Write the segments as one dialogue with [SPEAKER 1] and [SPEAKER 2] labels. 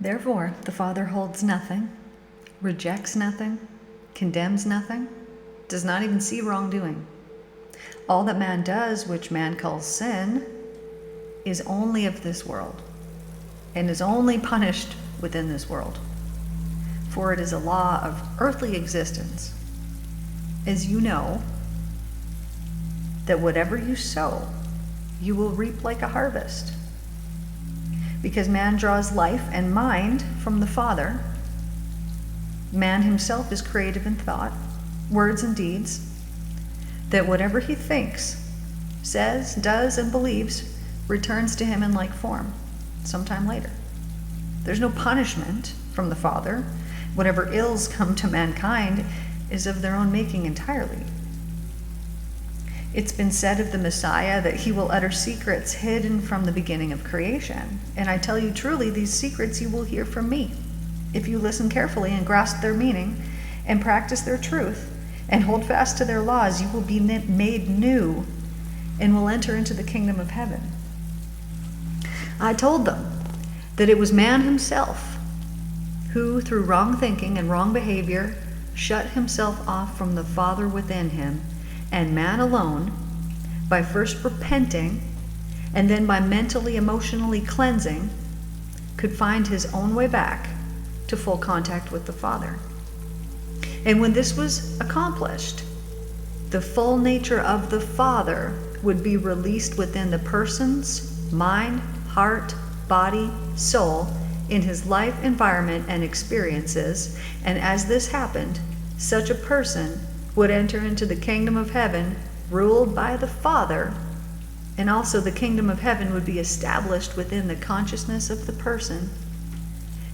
[SPEAKER 1] Therefore, the Father holds nothing, rejects nothing, condemns nothing, does not even see wrongdoing. All that man does, which man calls sin, is only of this world, and is only punished within this world. For it is a law of earthly existence, as you know, that whatever you sow, you will reap like a harvest. Because man draws life and mind from the Father, man himself is creative in thought, words and deeds, that whatever he thinks, says, does, and believes returns to him in like form sometime later. There's no punishment from the Father. Whatever ills come to mankind is of their own making entirely. It's been said of the Messiah that he will utter secrets hidden from the beginning of creation. And I tell you truly, these secrets you will hear from me. If you listen carefully and grasp their meaning and practice their truth and hold fast to their laws, you will be made new and will enter into the kingdom of heaven. I told them that it was man himself who, through wrong thinking and wrong behavior, shut himself off from the Father within him, and man alone, by first repenting and then by mentally, emotionally cleansing, could find his own way back to full contact with the Father. And when this was accomplished, the full nature of the Father would be released within the person's mind, heart, body, soul, in his life, environment, and experiences. And as this happened, such a person would enter into the kingdom of heaven ruled by the Father, and also the kingdom of heaven would be established within the consciousness of the person.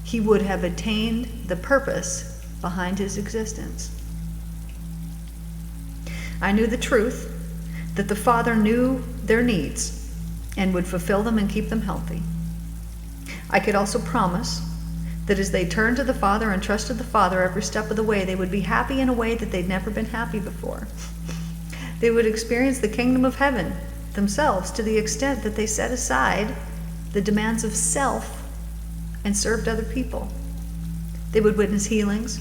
[SPEAKER 1] He would have attained the purpose behind his existence. I knew the truth that the Father knew their needs and would fulfill them and keep them healthy. I could also promise that as they turned to the Father and trusted the Father every step of the way, they would be happy in a way that they'd never been happy before. They would experience the kingdom of heaven themselves to the extent that they set aside the demands of self and served other people. They would witness healings,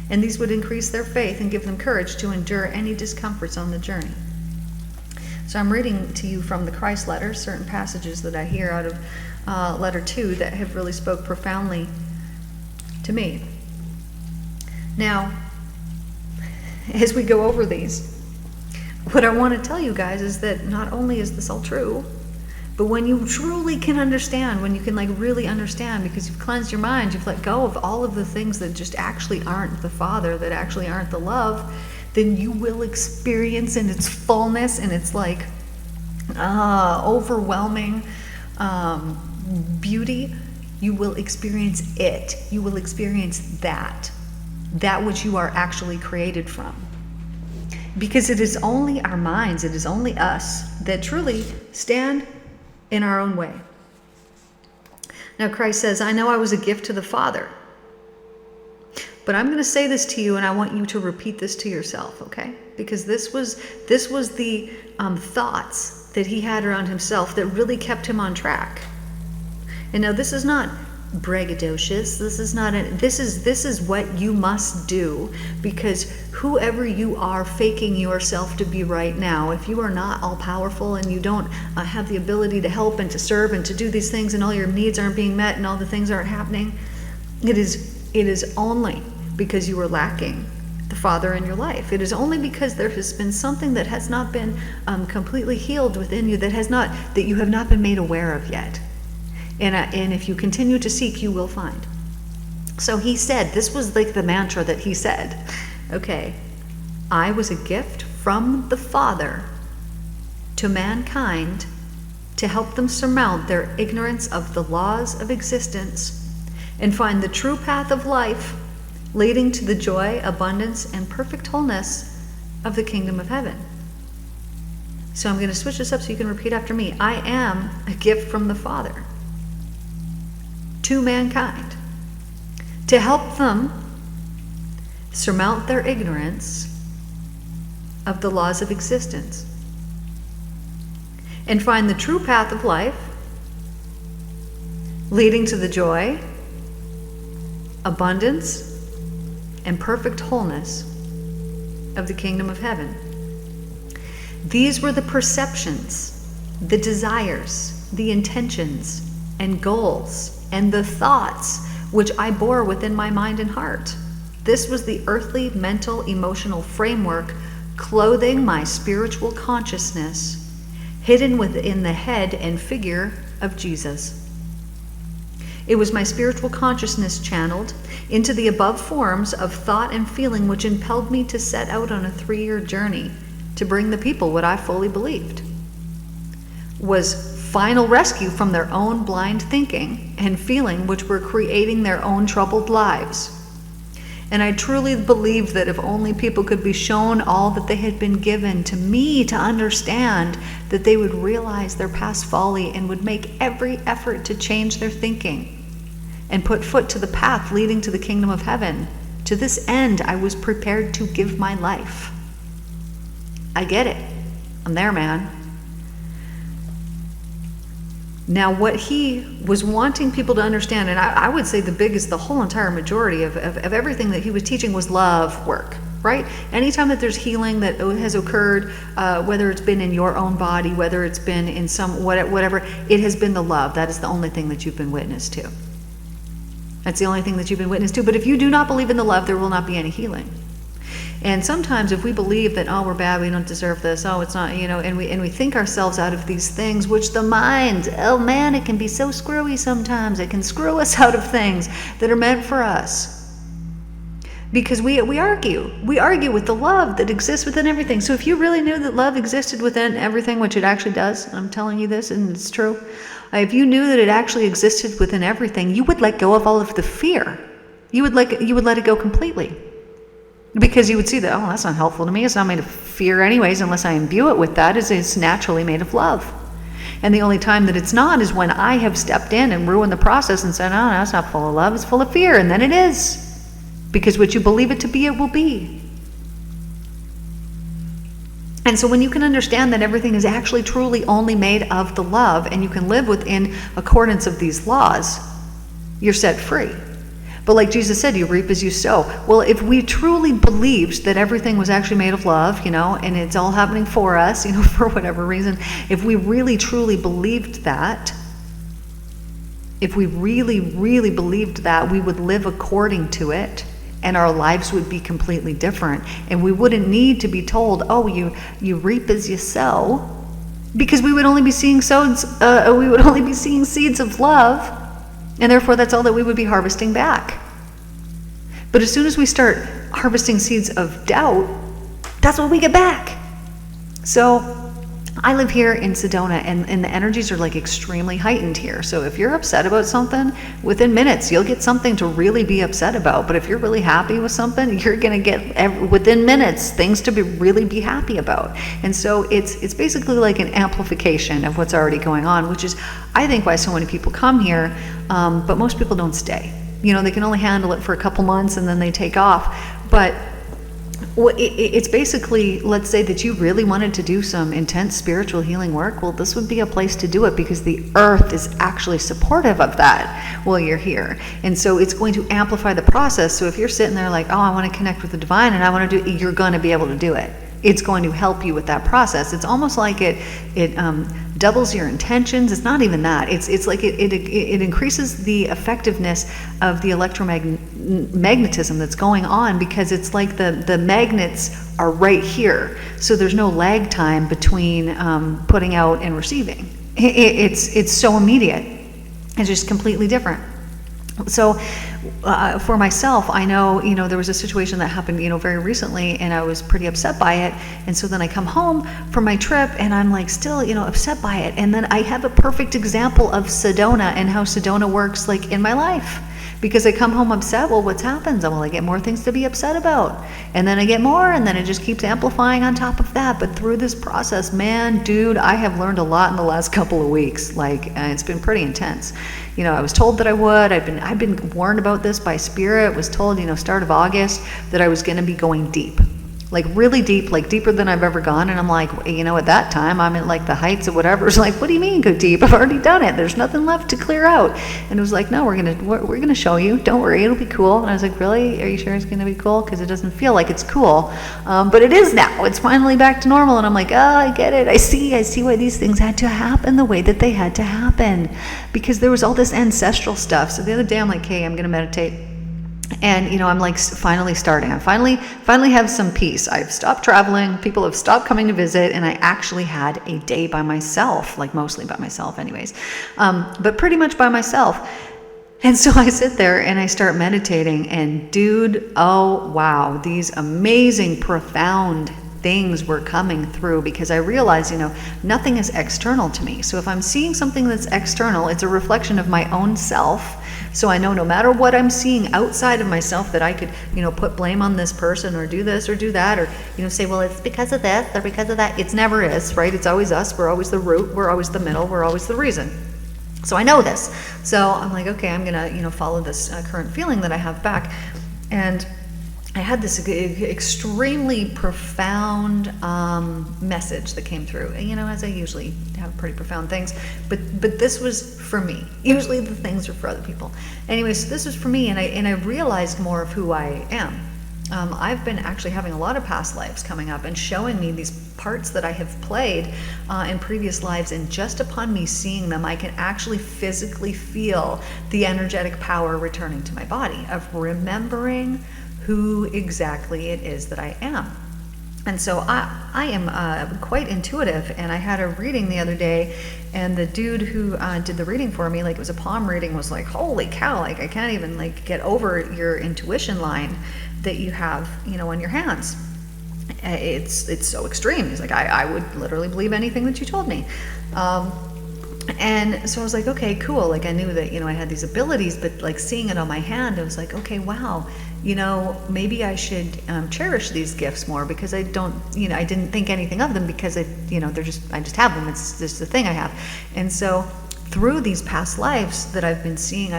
[SPEAKER 1] and these would increase their faith and give them courage to endure any discomforts on the journey. So I'm reading to you from the Christ letter, certain passages that I hear out of letter 2 that have really spoke profoundly to me. Now, as we go over these, what I want to tell you guys is that not only is this all true, but when you truly can understand, when you can really understand, because you've cleansed your mind, you've let go of all of the things that just actually aren't the Father, that actually aren't the love, then you will experience in its fullness and its overwhelming beauty. You will experience it. You will experience that which you are actually created from. Because it is only our minds, it is only us that truly stand in our own way. Now Christ says, I know I was a gift to the Father, but I'm going to say this to you, and I want you to repeat this to yourself, okay? Because this was the thoughts that he had around himself that really kept him on track. And now this is not braggadocious. This is what you must do, because whoever you are faking yourself to be right now, if you are not all powerful and you don't have the ability to help and to serve and to do these things, and all your needs aren't being met and all the things aren't happening, it is only because you are lacking the Father in your life. It is only because there has been something that has not been completely healed within you, that you have not been made aware of yet. And if you continue to seek, you will find. So he said, this was the mantra that he said, okay, I was a gift from the Father to mankind to help them surmount their ignorance of the laws of existence and find the true path of life, leading to the joy, abundance, and perfect wholeness of the kingdom of heaven. So I'm going to switch this up so you can repeat after me. I am a gift from the Father to mankind to help them surmount their ignorance of the laws of existence and find the true path of life, leading to the joy, abundance, and perfect wholeness of the kingdom of heaven. These were the perceptions, the desires, the intentions, and goals, and the thoughts which I bore within my mind and heart. This was the earthly, mental, emotional framework clothing my spiritual consciousness, hidden within the head and figure of Jesus. It was my spiritual consciousness channeled into the above forms of thought and feeling which impelled me to set out on a 3-year journey to bring the people what I fully believed was final rescue from their own blind thinking and feeling which were creating their own troubled lives. And I truly believed that if only people could be shown all that they had been given to me to understand, that they would realize their past folly and would make every effort to change their thinking and put foot to the path leading to the kingdom of heaven. To this end, I was prepared to give my life. I get it. I'm there, man. Now, what he was wanting people to understand, and I would say the whole entire majority of everything that he was teaching was love work, right? Anytime that there's healing that has occurred, whether it's been in your own body, whether it's been in some, whatever, it has been the love. That is the only thing that you've been witness to. That's the only thing that you've been witness to. But if you do not believe in the love, there will not be any healing. And sometimes if we believe that, oh, we're bad, we don't deserve this, oh, it's not, and we think ourselves out of these things, which the mind, oh man, it can be so screwy sometimes. It can screw us out of things that are meant for us. Because we argue with the love that exists within everything. So if you really knew that love existed within everything, which it actually does, I'm telling you this and it's true, if you knew that it actually existed within everything, you would let go of all of the fear. You would let it go completely. Because you would see that, oh, that's not helpful to me. It's not made of fear anyways, unless I imbue it with that. It's naturally made of love. And the only time that it's not is when I have stepped in and ruined the process and said, oh, no, it's not full of love, it's full of fear. And then it is. Because what you believe it to be, it will be. And so when you can understand that everything is actually truly only made of the love, and you can live within accordance of these laws, you're set free. But like Jesus said, you reap as you sow. Well, if we truly believed that everything was actually made of love, and it's all happening for us, for whatever reason, if we really truly believed that, if we really, really believed that, we would live according to it, and our lives would be completely different. And we wouldn't need to be told, oh, you reap as you sow, because we would only be seeing seeds of love. And therefore, that's all that we would be harvesting back. But as soon as we start harvesting seeds of doubt, that's what we get back. So I live here in Sedona, and the energies are like extremely heightened here. So if you're upset about something, within minutes, you'll get something to really be upset about. But if you're really happy with something, you're going to get, within minutes, things to really be happy about. And so it's basically like an amplification of what's already going on, which is, I think, why so many people come here, but most people don't stay. They can only handle it for a couple months and then they take off. But it's basically, let's say that you really wanted to do some intense spiritual healing work. Well, this would be a place to do it, because the earth is actually supportive of that while you're here. And so it's going to amplify the process. So if you're sitting there like, oh, I want to connect with the divine and I want to do it, you're going to be able to do it. It's going to help you with that process. It's almost like it doubles your intentions. It's not even that. It's like it increases the effectiveness of the electromagnetism that's going on, because it's like the magnets are right here. So there's no lag time between putting out and receiving. It's so immediate. It's just completely different. So for myself, I know, there was a situation that happened, very recently, and I was pretty upset by it. And so then I come home from my trip and I'm like still, upset by it. And then I have a perfect example of Sedona and how Sedona works like in my life. Because I come home upset, well, what's happened? Well, I get more things to be upset about. And then I get more, and then it just keeps amplifying on top of that. But through this process, man, dude, I have learned a lot in the last couple of weeks. It's been pretty intense. I was told that I would. I've been warned about this by Spirit. Was told, start of August, that I was going to be going deep. like really deep, like deeper than I've ever gone. And I'm like, you know, at that time I'm at like the heights of whatever. It's like, what do you mean go deep? I've already done it. There's nothing left to clear out. And it was like, no, we're gonna show you. Don't worry, it'll be cool. And I was like, really? Are you sure it's gonna be cool? Because it doesn't feel like it's cool, but it is now. It's finally back to normal. And I'm like, oh, I get it. I see why these things had to happen the way that they had to happen, because there was all this ancestral stuff. So the other day I'm like, hey, I'm gonna meditate. And, you know, I'm like finally starting. I finally have some peace. I've stopped traveling. People have stopped coming to visit. And I actually had a day by myself, like mostly by myself anyways, but pretty much by myself. And so I sit there and I start meditating, and dude, oh wow, these amazing, profound things were coming through, because I realized, you know, nothing is external to me. So if I'm seeing something that's external, it's a reflection of my own self. So I know no matter what I'm seeing outside of myself, that I could, you know, put blame on this person or do this or do that, or, you know, say, well, it's because of this or because of that. It's never is, right? It's always us. We're always the root. We're always the middle. We're always the reason. So I know this. So I'm like, okay, I'm going to, you know, follow this current feeling that I have back. And I had this extremely profound message that came through. And, you know, as I usually have pretty profound things, but this was for me. Usually the things are for other people. Anyway, so this was for me, and I realized more of who I am. I've been actually having a lot of past lives coming up and showing me these parts that I have played in previous lives, and just upon me seeing them, I can actually physically feel the energetic power returning to my body of remembering who exactly it is that I am. And so I am quite intuitive, and I had a reading the other day, and the dude who did the reading for me, like it was a palm reading, was like, holy cow, like I can't even like get over your intuition line that you have, you know, on your hands. It's so extreme. He's like, I would literally believe anything that you told me. And so I was like, okay, cool. Like I knew that, you know, I had these abilities, but like seeing it on my hand, I was like, okay, wow, you know, maybe I should cherish these gifts more, because I don't, you know, I didn't think anything of them, because I, you know, I just have them. It's just the thing I have. And so through these past lives that I've been seeing,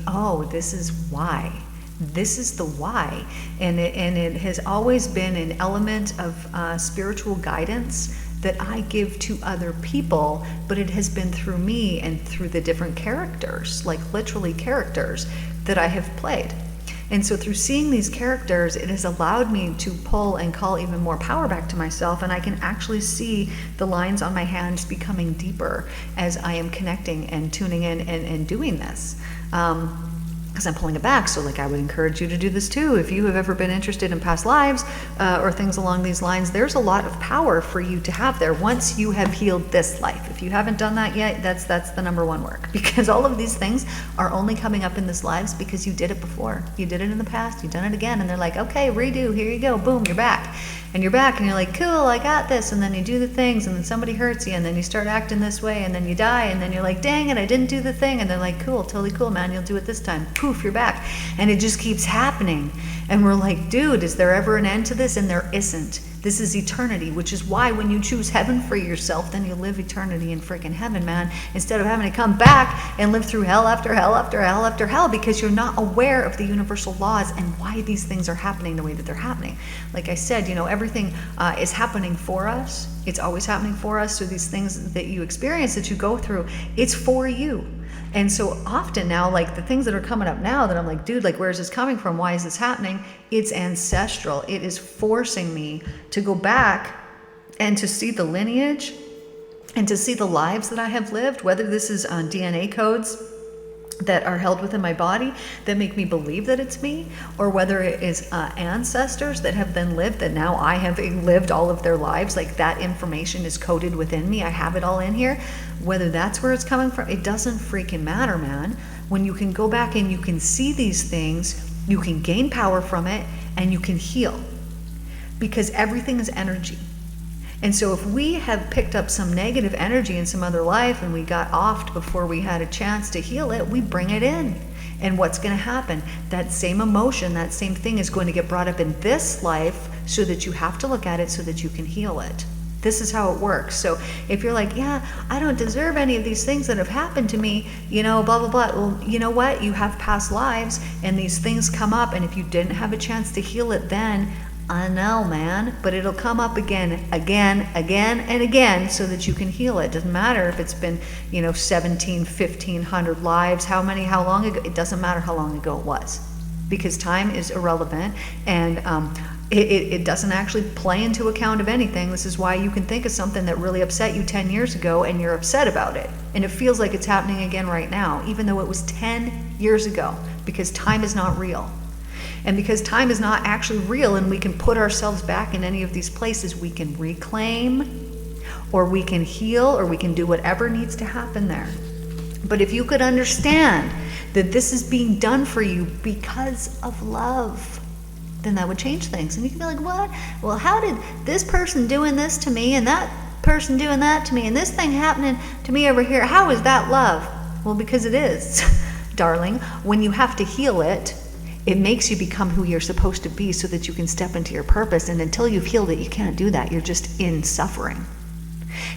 [SPEAKER 1] oh, this is why. This is the why. And it has always been an element of spiritual guidance that I give to other people, but it has been through me and through the different characters, like literally characters that I have played. And so through seeing these characters, it has allowed me to pull and call even more power back to myself, and I can actually see the lines on my hands becoming deeper as I am connecting and tuning in and doing this. Because I'm pulling it back. So like I would encourage you to do this too. If you have ever been interested in past lives or things along these lines, there's a lot of power for you to have there once you have healed this life. If you haven't done that yet, that's the number one work, because all of these things are only coming up in this lives because you did it before. You did it in the past, you've done it again, and they're like, okay, redo, here you go, boom, you're back. And you're back, and you're like, cool, I got this. And then you do the things, and then somebody hurts you, and then you start acting this way, and then you die, and then you're like, dang it, I didn't do the thing. And they're like, cool, totally cool, man, you'll do it this time. Poof, you're back. And it just keeps happening. And we're like, dude, is there ever an end to this? And there isn't. This is eternity, which is why when you choose heaven for yourself, then you live eternity in freaking heaven, man, instead of having to come back and live through hell after hell after hell after hell, because you're not aware of the universal laws and why these things are happening the way that they're happening. Like I said, you know, everything is happening for us. It's always happening for us. So these things that you experience, that you go through, it's for you. And so often now, like the things that are coming up now that I'm like, dude, like, where is this coming from? Why is this happening? It's ancestral. It is forcing me to go back and to see the lineage and to see the lives that I have lived, whether this is on DNA codes that are held within my body that make me believe that it's me, or whether it is ancestors that have then lived, that now I have lived all of their lives, like that information is coded within me, I have it all in here. Whether that's where it's coming from, it doesn't freaking matter, man. When you can go back and you can see these things, you can gain power from it, and you can heal, because everything is energy. And so if we have picked up some negative energy in some other life and we got offed before we had a chance to heal it, we bring it in. And what's going to happen? That same emotion, that same thing is going to get brought up in this life, so that you have to look at it so that you can heal it. This is how it works. So if you're like, yeah, I don't deserve any of these things that have happened to me, you know, blah, blah, blah. Well, you know what? You have past lives and these things come up. And if you didn't have a chance to heal it then, I know, man, but it'll come up again, and again, so that you can heal it. Doesn't matter if it's been, 1,500 lives, how long ago, it doesn't matter how long ago it was, because time is irrelevant, and it doesn't actually play into account of anything. This is why you can think of something that really upset you 10 years ago, and you're upset about it, and it feels like it's happening again right now, even though it was 10 years ago, because time is not real. And because time is not actually real, and we can put ourselves back in any of these places, we can reclaim, or we can heal, or we can do whatever needs to happen there. But if you could understand that this is being done for you because of love, then that would change things. And you can be like, what? Well, how did this person doing this to me, and that person doing that to me, and this thing happening to me over here, how is that love? Well, because it is, darling. When you have to heal it, it makes you become who you're supposed to be so that you can step into your purpose. And until you've healed it, you can't do that. You're just in suffering.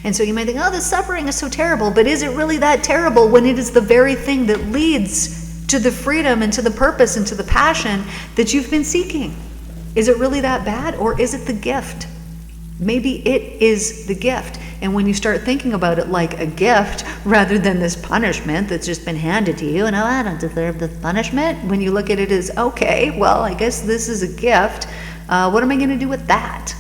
[SPEAKER 1] And so you might think, oh, this suffering is so terrible. But is it really that terrible when it is the very thing that leads to the freedom and to the purpose and to the passion that you've been seeking? Is it really that bad? Or is it the gift? Maybe it is the gift. And when you start thinking about it like a gift rather than this punishment that's just been handed to you, no, I don't deserve this punishment. When you look at it as, okay, well, I guess this is a gift. What am I going to do with that?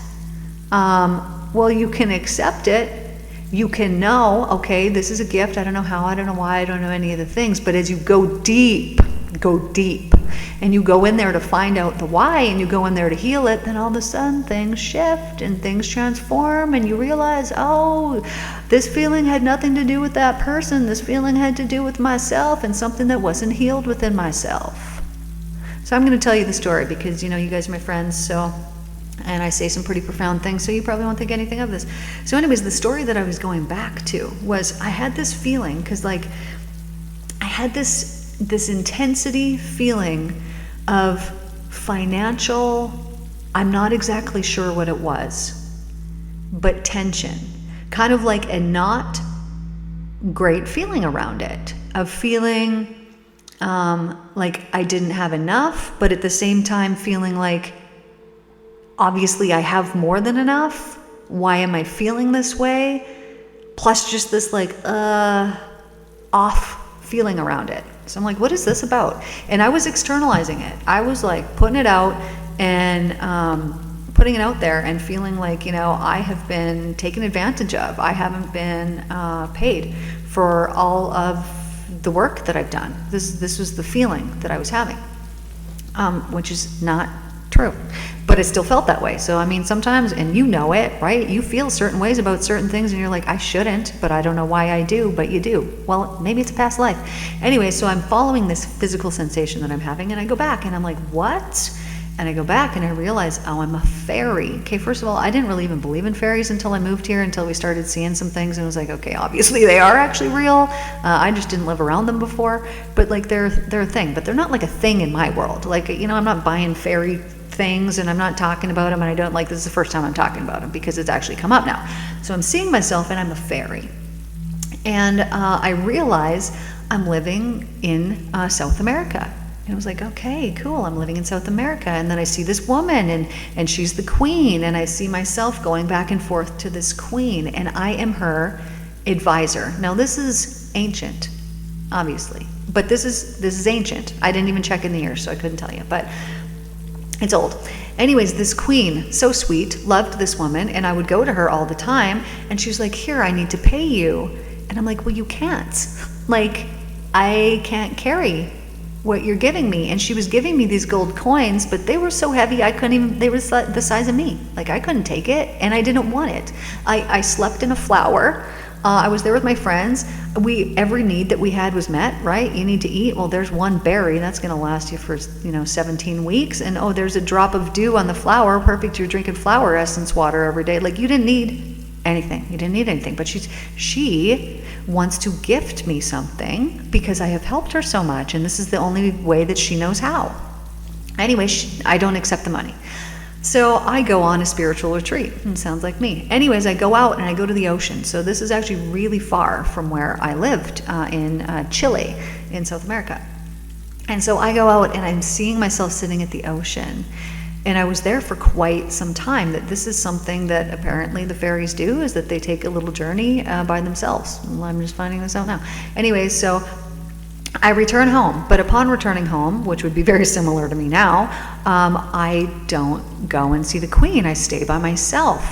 [SPEAKER 1] Well, you can accept it. You can know, okay, this is a gift. I don't know how, I don't know why, I don't know any of the things. But as you go deep, and you go in there to find out the why, and you go in there to heal it, then all of a sudden things shift and things transform, and you realize, oh, this feeling had nothing to do with that person. This feeling had to do with myself and something that wasn't healed within myself. So I'm going to tell you the story because, you guys are my friends, and I say some pretty profound things, so you probably won't think anything of this. So anyways, the story that I was going back to was I had this feeling, because I had this intensity feeling of financial, I'm not exactly sure what it was, but tension, kind of like a not great feeling around it, of feeling like I didn't have enough, but at the same time feeling like obviously I have more than enough. Why am I feeling this way? Plus just this like off feeling around it. So I'm like, what is this about? And I was externalizing it. I was like putting it out and putting it out there and feeling like, I have been taken advantage of. I haven't been paid for all of the work that I've done. This was the feeling that I was having, which is not true. But it still felt that way. So, sometimes, and you know it, right? You feel certain ways about certain things and you're like, I shouldn't, but I don't know why I do, but you do. Well, maybe it's a past life. Anyway, so I'm following this physical sensation that I'm having, and I go back and I'm like, what? And I go back and I realize, oh, I'm a fairy. Okay, first of all, I didn't really even believe in fairies until I moved here, until we started seeing some things, and it was like, okay, obviously they are actually real. I just didn't live around them before, but like they're a thing, but they're not like a thing in my world. Like, I'm not buying fairy things and I'm not talking about them, and I don't like, this is the first time I'm talking about them because it's actually come up now. So I'm seeing myself and I'm a fairy. And I realize I'm living in South America. And I was like, okay, cool, I'm living in South America. And then I see this woman and she's the queen, and I see myself going back and forth to this queen, and I am her advisor. Now this is ancient, obviously, but this is ancient. I didn't even check in the years, so I couldn't tell you, but it's old. Anyways, this queen, so sweet, loved this woman, and I would go to her all the time, and she was like, here, I need to pay you. And I'm like, well, you can't. Like, I can't carry what you're giving me. And she was giving me these gold coins, but they were so heavy, I couldn't even, they were the size of me. Like, I couldn't take it, and I didn't want it. I slept in a flower. I was there with my friends. Every need that we had was met, right? You need to eat. Well, there's one berry that's going to last you for 17 weeks, and oh, there's a drop of dew on the flower. Perfect. You're drinking flower essence water every day. Like, you didn't need anything. You didn't need anything. But she wants to gift me something because I have helped her so much, and this is the only way that she knows how. Anyway, I don't accept the money. So I go on a spiritual retreat. It sounds like me. Anyways, I go out and I go to the ocean. So this is actually really far from where I lived in Chile, in South America. And so I go out and I'm seeing myself sitting at the ocean. And I was there for quite some time. That this is something that apparently the fairies do, is that they take a little journey by themselves. Well, I'm just finding this out now. Anyway, so I return home, but upon returning home, which would be very similar to me now, I don't go and see the queen. I stay by myself.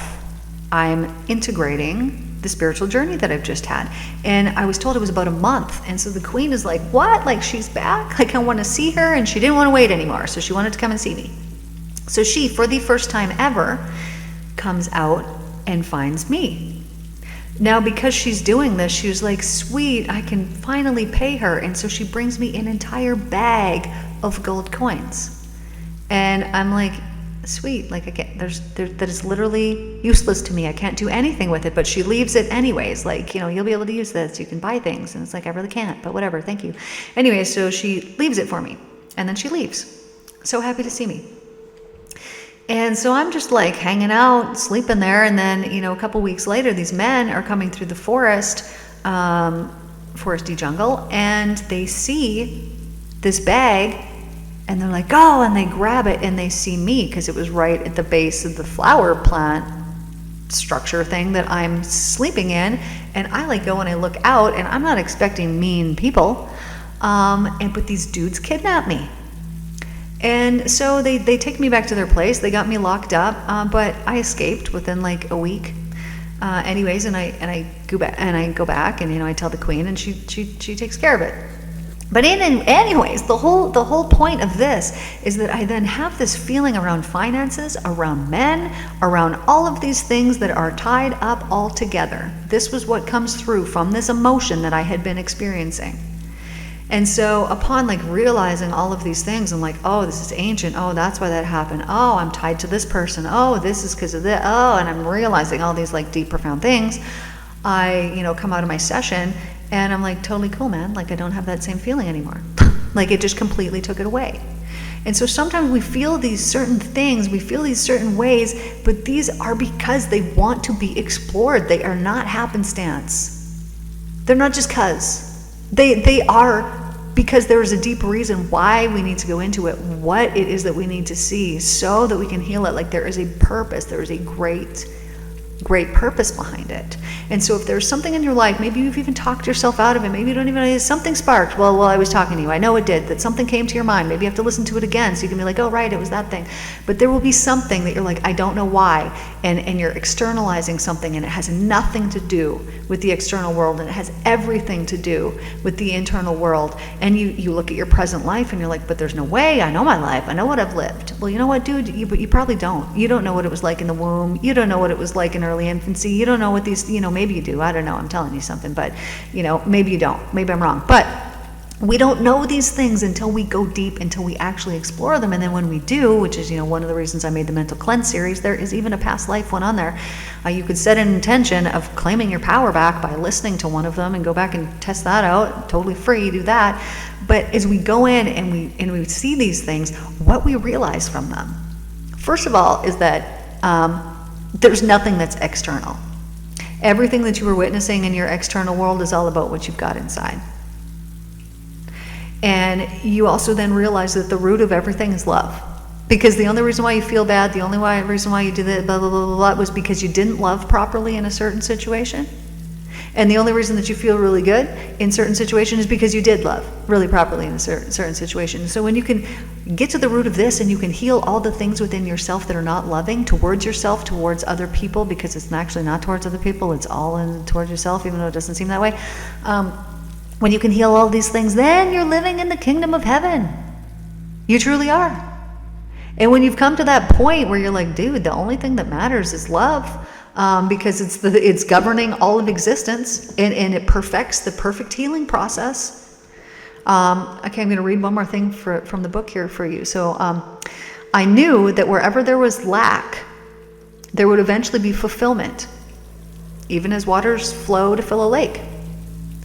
[SPEAKER 1] I'm integrating the spiritual journey that I've just had. And I was told it was about a month. And so the queen is like, what? Like, she's back? Like, I want to see her. And she didn't want to wait anymore. So she wanted to come and see me. So she, for the first time ever, comes out and finds me. Now, because she's doing this, she was like, sweet, I can finally pay her. And so she brings me an entire bag of gold coins. And I'm like, sweet, like, I can't, that is literally useless to me. I can't do anything with it, but she leaves it anyways. Like, you'll be able to use this. You can buy things. And it's like, I really can't, but whatever, thank you. Anyway, so she leaves it for me. And then she leaves. So happy to see me. And so I'm just like hanging out, sleeping there. And then, a couple weeks later, these men are coming through the foresty jungle, and they see this bag, and they're like, oh, and they grab it, and they see me because it was right at the base of the flower plant structure thing that I'm sleeping in. And I like go and I look out, and I'm not expecting mean people. But these dudes kidnap me. And so they take me back to their place. They got me locked up, but I escaped within like a week. Anyways, and I go back, and I tell the queen, and she takes care of it. But anyways, the whole point of this is that I then have this feeling around finances, around men, around all of these things that are tied up all together. This was what comes through from this emotion that I had been experiencing. And so upon like realizing all of these things, I'm like, oh, this is ancient. Oh, that's why that happened. Oh, I'm tied to this person. Oh, this is because of this. Oh, and I'm realizing all these like deep, profound things. I, come out of my session and I'm like, totally cool, man. Like, I don't have that same feeling anymore. Like, it just completely took it away. And so sometimes we feel these certain things, we feel these certain ways, but these are because they want to be explored. They are not happenstance. They're not just 'cause. They are because there is a deep reason why we need to go into it, what it is that we need to see so that we can heal it. Like, there is a purpose, there is a great purpose behind it. And so if there's something in your life, maybe you've even talked yourself out of it, maybe you don't even know, something sparked. Well, while I was talking to you, I know it did, that something came to your mind. Maybe you have to listen to it again so you can be like, oh, right, it was that thing. But there will be something that you're like, I don't know why. And you're externalizing something, and it has nothing to do with the external world, and it has everything to do with the internal world. And you look at your present life and you're like, but there's no way. I know my life. I know what I've lived. Well, you know what, dude? You probably don't. You don't know what it was like in the womb. You don't know what it was like in early infancy. You don't know what these, maybe you do. I don't know. I'm telling you something, but, maybe you don't. Maybe I'm wrong. But we don't know these things until we go deep, until we actually explore them. And then when we do, which is, one of the reasons I made the Mental Cleanse series, there is even a past life one on there. You could set an intention of claiming your power back by listening to one of them and go back and test that out. Totally free, do that. But as we go in and we see these things, what we realize from them, first of all, is that there's nothing that's external. Everything that you were witnessing in your external world is all about what you've got inside. And you also then realize that the root of everything is love. Because the only reason why you feel bad, the only reason why you did that, blah, blah, blah, blah, was because you didn't love properly in a certain situation. And the only reason that you feel really good in certain situations is because you did love really properly in a certain situation. So when you can get to the root of this and you can heal all the things within yourself that are not loving towards yourself, towards other people, because it's actually not towards other people, it's all towards yourself, even though it doesn't seem that way. When you can heal all these things, then you're living in the kingdom of heaven. You truly are. And when you've come to that point where you're like, dude, the only thing that matters is love, because it's governing all of existence, and it perfects the perfect healing process. Okay, I'm going to read one more thing from the book here for you. So I knew that wherever there was lack, there would eventually be fulfillment, even as waters flow to fill a lake.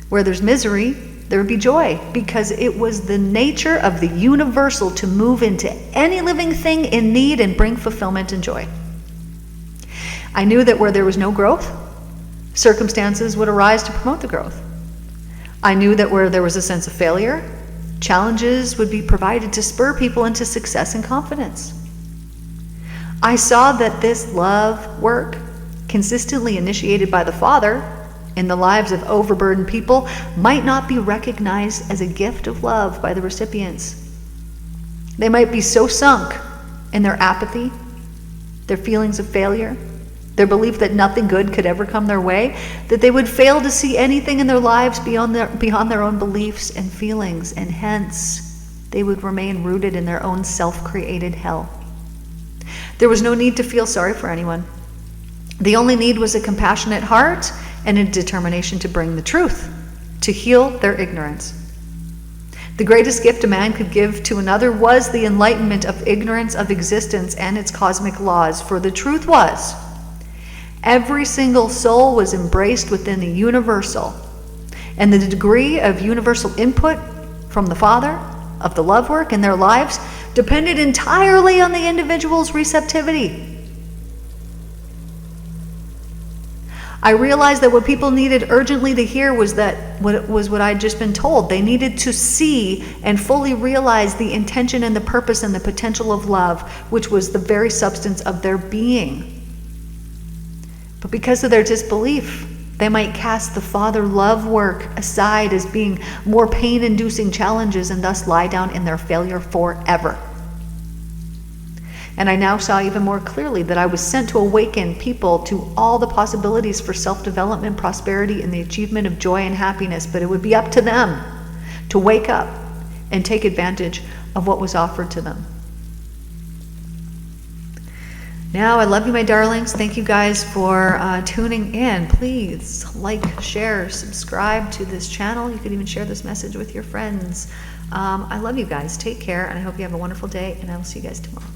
[SPEAKER 1] Where there's misery, there would be joy, because it was the nature of the universal to move into any living thing in need and bring fulfillment and joy. I knew that where there was no growth, circumstances would arise to promote the growth. I knew that where there was a sense of failure, challenges would be provided to spur people into success and confidence. I saw that this love work, consistently initiated by the Father in the lives of overburdened people, might not be recognized as a gift of love by the recipients. They might be so sunk in their apathy, their feelings of failure, their belief that nothing good could ever come their way, that they would fail to see anything in their lives beyond their own beliefs and feelings, and hence they would remain rooted in their own self-created hell. There was no need to feel sorry for anyone. The only need was a compassionate heart and a determination to bring the truth, to heal their ignorance. The greatest gift a man could give to another was the enlightenment of ignorance of existence and its cosmic laws. For the truth was, every single soul was embraced within the universal, and the degree of universal input from the Father of the love work in their lives depended entirely on the individual's receptivity. I realized that what people needed urgently to hear was what I'd just been told. They needed to see and fully realize the intention and the purpose and the potential of love, which was the very substance of their being. But because of their disbelief, they might cast the Father love work aside as being more pain-inducing challenges and thus lie down in their failure forever. And I now saw even more clearly that I was sent to awaken people to all the possibilities for self-development, prosperity, and the achievement of joy and happiness. But it would be up to them to wake up and take advantage of what was offered to them. Now, I love you, my darlings. Thank you guys for tuning in. Please like, share, subscribe to this channel. You could even share this message with your friends. I love you guys. Take care, and I hope you have a wonderful day, and I will see you guys tomorrow.